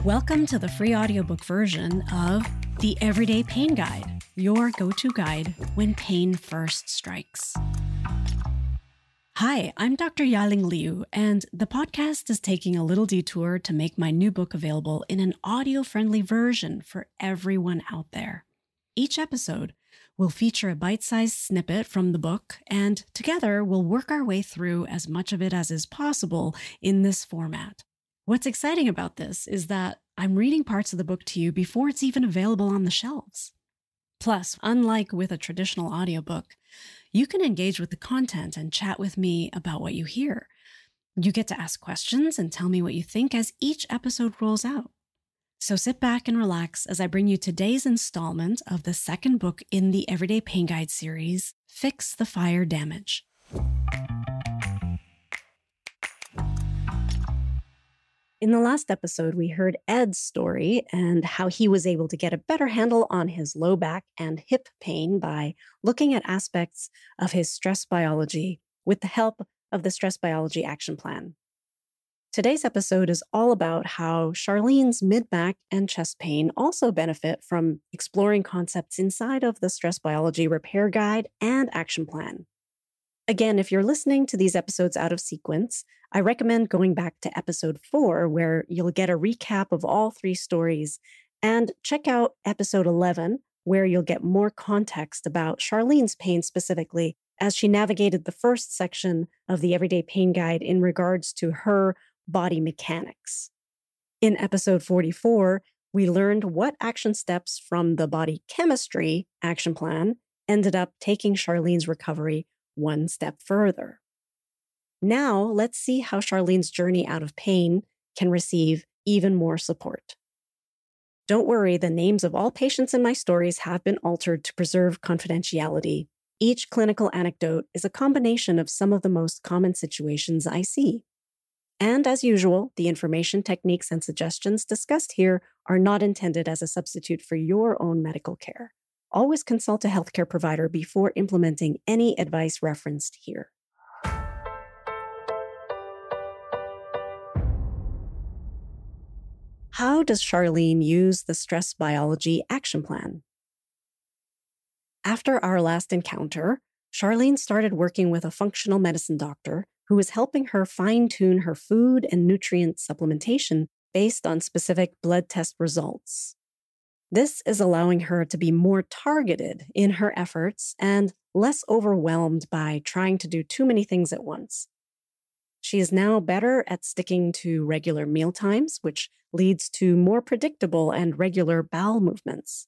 Welcome to the free audiobook version of The Everyday Pain Guide, your go-to guide when pain first strikes. Hi, I'm Dr. Ya-Ling Liu, and the podcast is taking a little detour to make my new book available in an audio-friendly version for everyone out there. Each episode will feature a bite-sized snippet from the book, and together we'll work our way through as much of it as is possible in this format. What's exciting about this is that I'm reading parts of the book to you before it's even available on the shelves. Plus, unlike with a traditional audiobook, you can engage with the content and chat with me about what you hear. You get to ask questions and tell me what you think as each episode rolls out. So sit back and relax as I bring you today's installment of the second book in the Everyday Pain Guide series, Fix the Fire Damage. In the last episode, we heard Ed's story and how he was able to get a better handle on his low back and hip pain by looking at aspects of his stress biology with the help of the Stress Biology Action Plan. Today's episode is all about how Charlene's mid-back and chest pain also benefit from exploring concepts inside of the Stress Biology Repair Guide and Action Plan. Again, if you're listening to these episodes out of sequence, I recommend going back to episode 4, where you'll get a recap of all 3 stories, and check out episode 11, where you'll get more context about Charlene's pain specifically as she navigated the first section of the Everyday Pain Guide in regards to her body mechanics. In episode 44, we learned what action steps from the body chemistry action plan ended up taking Charlene's recovery one step further. Now, let's see how Charlene's journey out of pain can receive even more support. Don't worry, the names of all patients in my stories have been altered to preserve confidentiality. Each clinical anecdote is a combination of some of the most common situations I see. And as usual, the information, techniques, and suggestions discussed here are not intended as a substitute for your own medical care. Always consult a healthcare provider before implementing any advice referenced here. How does Charlene use the Stress Biology Action Plan? After our last encounter, Charlene started working with a functional medicine doctor who was helping her fine-tune her food and nutrient supplementation based on specific blood test results. This is allowing her to be more targeted in her efforts and less overwhelmed by trying to do too many things at once. She is now better at sticking to regular meal times, which leads to more predictable and regular bowel movements.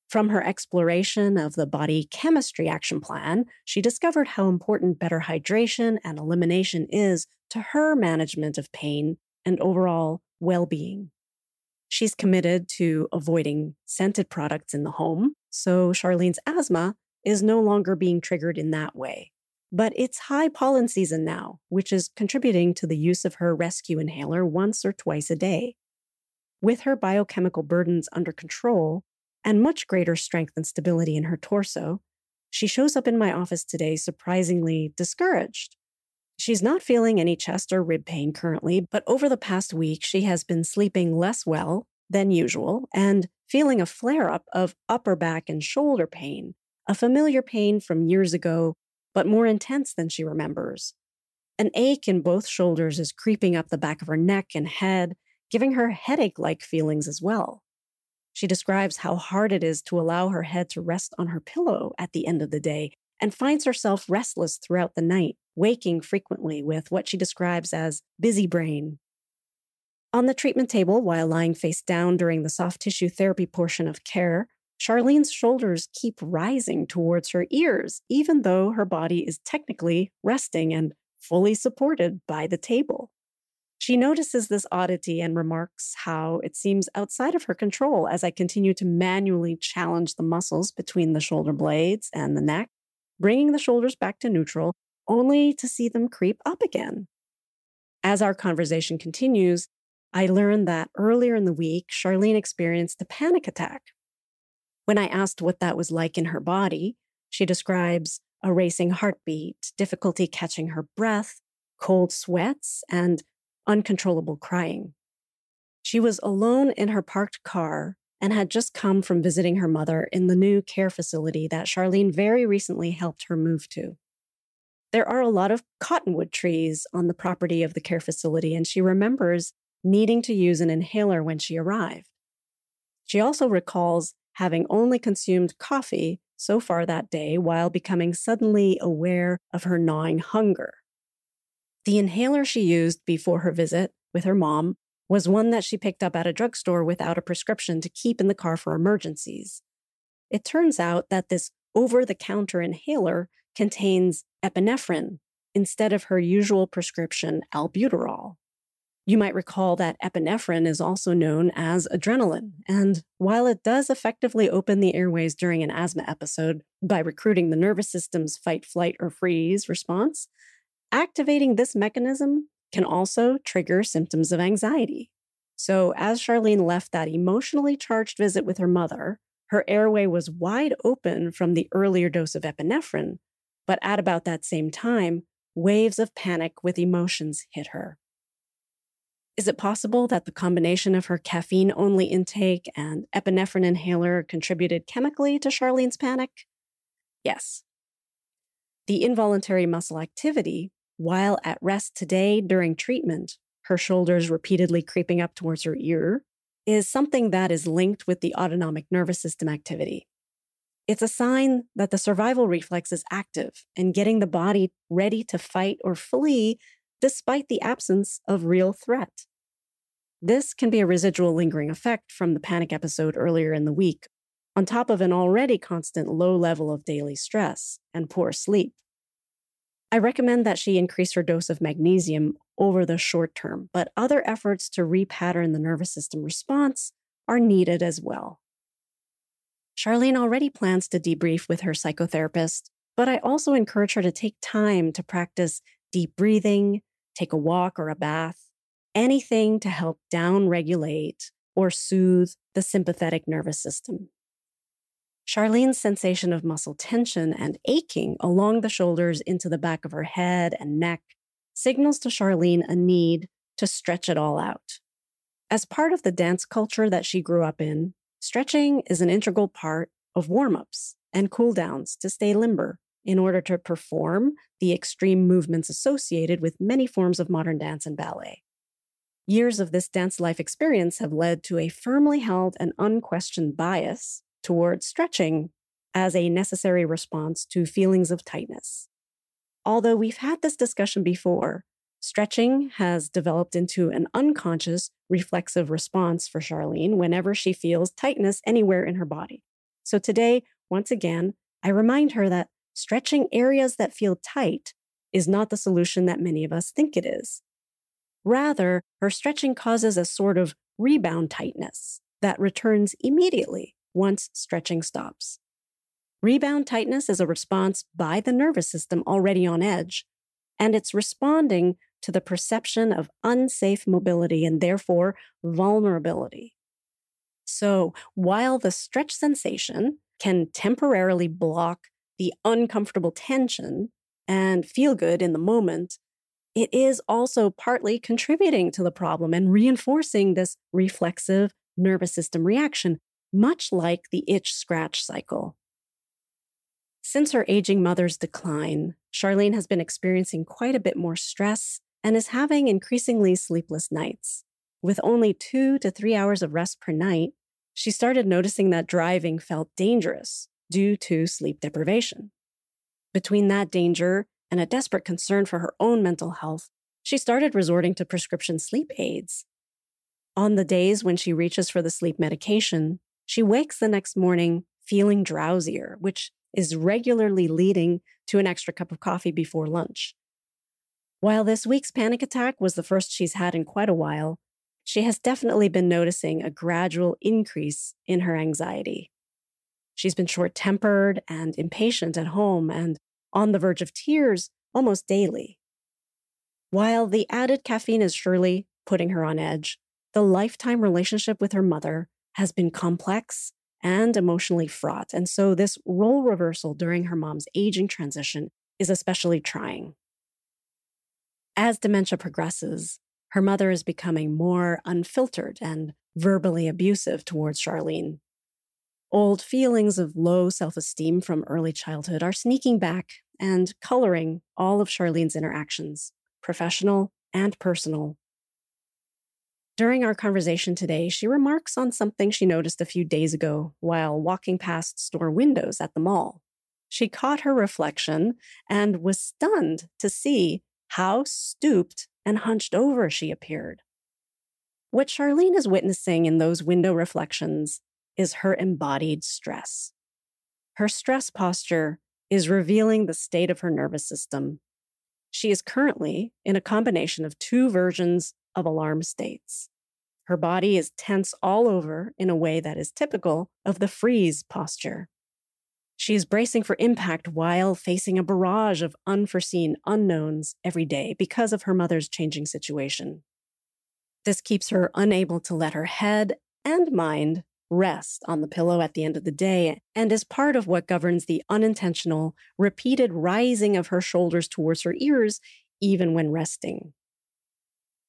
From her exploration of the body chemistry action plan, she discovered how important better hydration and elimination is to her management of pain and overall well-being. She's committed to avoiding scented products in the home, so Charlene's asthma is no longer being triggered in that way. But it's high pollen season now, which is contributing to the use of her rescue inhaler once or twice a day. With her biochemical burdens under control and much greater strength and stability in her torso, she shows up in my office today surprisingly discouraged. She's not feeling any chest or rib pain currently, but over the past week, she has been sleeping less well than usual and feeling a flare-up of upper back and shoulder pain, a familiar pain from years ago, but more intense than she remembers. An ache in both shoulders is creeping up the back of her neck and head, giving her headache-like feelings as well. She describes how hard it is to allow her head to rest on her pillow at the end of the day and finds herself restless throughout the night, waking frequently with what she describes as busy brain. On the treatment table, while lying face down during the soft tissue therapy portion of care, Charlene's shoulders keep rising towards her ears, even though her body is technically resting and fully supported by the table. She notices this oddity and remarks how it seems outside of her control as I continue to manually challenge the muscles between the shoulder blades and the neck, bringing the shoulders back to neutral, only to see them creep up again. As our conversation continues, I learn that earlier in the week, Charlene experienced a panic attack. When I asked what that was like in her body, she describes a racing heartbeat, difficulty catching her breath, cold sweats, and uncontrollable crying. She was alone in her parked car and had just come from visiting her mother in the new care facility that Charlene very recently helped her move to. There are a lot of cottonwood trees on the property of the care facility, and she remembers needing to use an inhaler when she arrived. She also recalls having only consumed coffee so far that day while becoming suddenly aware of her gnawing hunger. The inhaler she used before her visit with her mom was one that she picked up at a drugstore without a prescription to keep in the car for emergencies. It turns out that this over-the-counter inhaler contains epinephrine instead of her usual prescription albuterol. You might recall that epinephrine is also known as adrenaline, and while it does effectively open the airways during an asthma episode by recruiting the nervous system's fight, flight, or freeze response, activating this mechanism can also trigger symptoms of anxiety. So as Charlene left that emotionally charged visit with her mother, her airway was wide open from the earlier dose of epinephrine, but at about that same time, waves of panic with emotions hit her. Is it possible that the combination of her caffeine-only intake and epinephrine inhaler contributed chemically to Charlene's panic? Yes. The involuntary muscle activity, while at rest today during treatment, her shoulders repeatedly creeping up towards her ear, is something that is linked with the autonomic nervous system activity. It's a sign that the survival reflex is active and getting the body ready to fight or flee despite the absence of real threat. This can be a residual lingering effect from the panic episode earlier in the week, on top of an already constant low level of daily stress and poor sleep. I recommend that she increase her dose of magnesium over the short term, but other efforts to repattern the nervous system response are needed as well. Charlene already plans to debrief with her psychotherapist, but I also encourage her to take time to practice deep breathing, take a walk or a bath, anything to help down-regulate or soothe the sympathetic nervous system. Charlene's sensation of muscle tension and aching along the shoulders into the back of her head and neck signals to Charlene a need to stretch it all out. As part of the dance culture that she grew up in, stretching is an integral part of warm-ups and cool-downs to stay limber in order to perform the extreme movements associated with many forms of modern dance and ballet. Years of this dance life experience have led to a firmly held and unquestioned bias towards stretching as a necessary response to feelings of tightness. Although we've had this discussion before, stretching has developed into an unconscious reflexive response for Charlene whenever she feels tightness anywhere in her body. So today, once again, I remind her that stretching areas that feel tight is not the solution that many of us think it is. Rather, her stretching causes a sort of rebound tightness that returns immediately once stretching stops. Rebound tightness is a response by the nervous system already on edge, and it's responding to the perception of unsafe mobility and therefore vulnerability. So while the stretch sensation can temporarily block the uncomfortable tension and feel good in the moment, it is also partly contributing to the problem and reinforcing this reflexive nervous system reaction, much like the itch-scratch cycle. Since her aging mother's decline, Charlene has been experiencing quite a bit more stress and is having increasingly sleepless nights. With only 2 to 3 hours of rest per night, she started noticing that driving felt dangerous due to sleep deprivation. Between that danger and a desperate concern for her own mental health, she started resorting to prescription sleep aids. On the days when she reaches for the sleep medication, she wakes the next morning feeling drowsier, which is regularly leading to an extra cup of coffee before lunch. While this week's panic attack was the first she's had in quite a while, she has definitely been noticing a gradual increase in her anxiety. She's been short-tempered and impatient at home and on the verge of tears almost daily. While the added caffeine is surely putting her on edge, the lifetime relationship with her mother has been complex and emotionally fraught, and so this role reversal during her mom's aging transition is especially trying. As dementia progresses, Her mother is becoming more unfiltered and verbally abusive towards Charlene. Old feelings of low self-esteem from early childhood are sneaking back and coloring all of Charlene's interactions, professional and personal. During our conversation today, she remarks on something she noticed a few days ago while walking past store windows at the mall. She caught her reflection and was stunned to see how stooped and hunched over she appeared. What Charlene is witnessing in those window reflections is her embodied stress. Her stress posture is revealing the state of her nervous system. She is currently in a combination of two versions of alarm states. Her body is tense all over in a way that is typical of the freeze posture. She is bracing for impact while facing a barrage of unforeseen unknowns every day because of her mother's changing situation. This keeps her unable to let her head and mind rest on the pillow at the end of the day and is part of what governs the unintentional, repeated rising of her shoulders towards her ears, even when resting.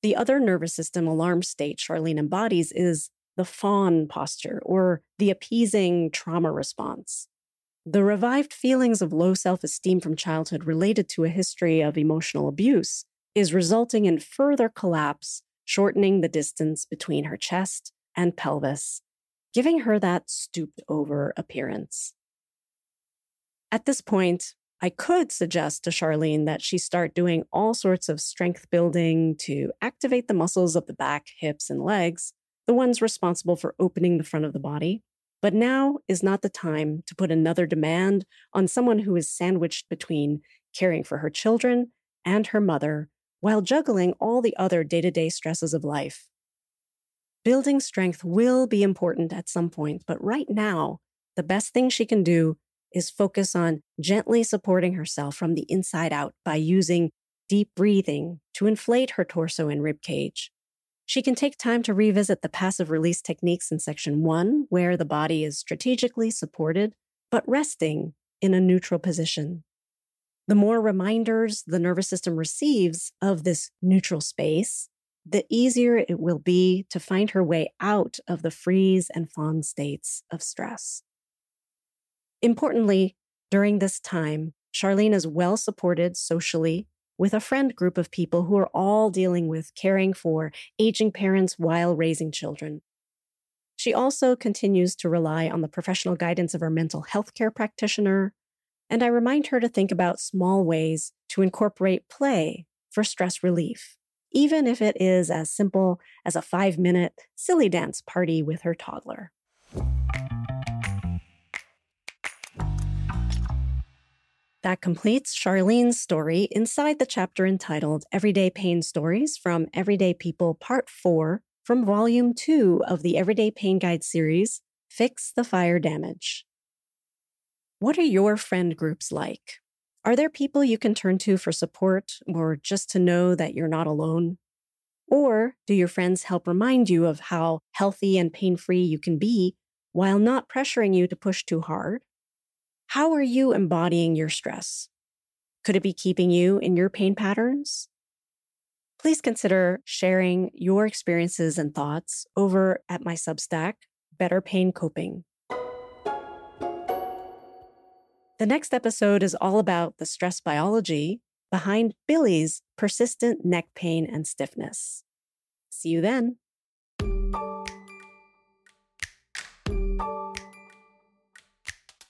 The other nervous system alarm state Charlene embodies is the fawn posture, or the appeasing trauma response. The revived feelings of low self-esteem from childhood related to a history of emotional abuse is resulting in further collapse, shortening the distance between her chest and pelvis, giving her that stooped over appearance. At this point, I could suggest to Charlene that she start doing all sorts of strength building to activate the muscles of the back, hips, and legs, the ones responsible for opening the front of the body. But now is not the time to put another demand on someone who is sandwiched between caring for her children and her mother while juggling all the other day-to-day stresses of life. Building strength will be important at some point, but right now, the best thing she can do is focus on gently supporting herself from the inside out by using deep breathing to inflate her torso and ribcage. She can take time to revisit the passive release techniques in section 1, where the body is strategically supported, but resting in a neutral position. The more reminders the nervous system receives of this neutral space, the easier it will be to find her way out of the freeze and fawn states of stress. Importantly, during this time, Charlene is well supported socially with a friend group of people who are all dealing with caring for aging parents while raising children. She also continues to rely on the professional guidance of her mental health care practitioner, and I remind her to think about small ways to incorporate play for stress relief, even if it is as simple as a 5-minute silly dance party with her toddler. That completes Charlene's story inside the chapter entitled Everyday Pain Stories from Everyday People Part 4 from Volume 2 of the Everyday Pain Guide series, Fix the Fire Damage. What are your friend groups like? Are there people you can turn to for support or just to know that you're not alone? Or do your friends help remind you of how healthy and pain-free you can be while not pressuring you to push too hard? How are you embodying your stress? Could it be keeping you in your pain patterns? Please consider sharing your experiences and thoughts over at my Substack, Better Pain Coping. The next episode is all about the stress biology behind Billy's persistent neck pain and stiffness. See you then.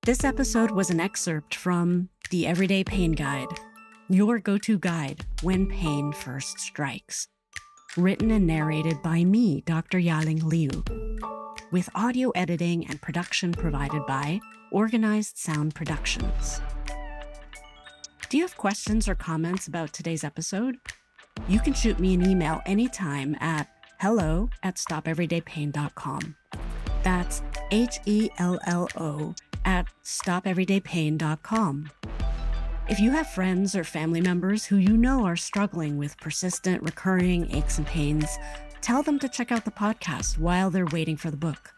This episode was an excerpt from The Everyday Pain Guide, your go-to guide when pain first strikes. Written and narrated by me, Dr. Ya-Ling Liu, with audio editing and production provided by Organized Sound Productions. Do you have questions or comments about today's episode? You can shoot me an email anytime at hello@stopeverydaypain.com. That's HELLO@stopeverydaypain.com. If you have friends or family members who you know are struggling with persistent, recurring aches and pains, tell them to check out the podcast while they're waiting for the book.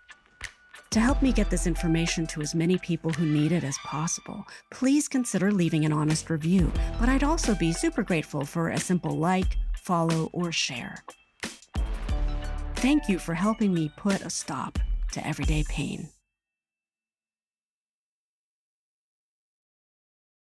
To help me get this information to as many people who need it as possible, please consider leaving an honest review, but I'd also be super grateful for a simple like, follow, or share. Thank you for helping me put a stop to everyday pain.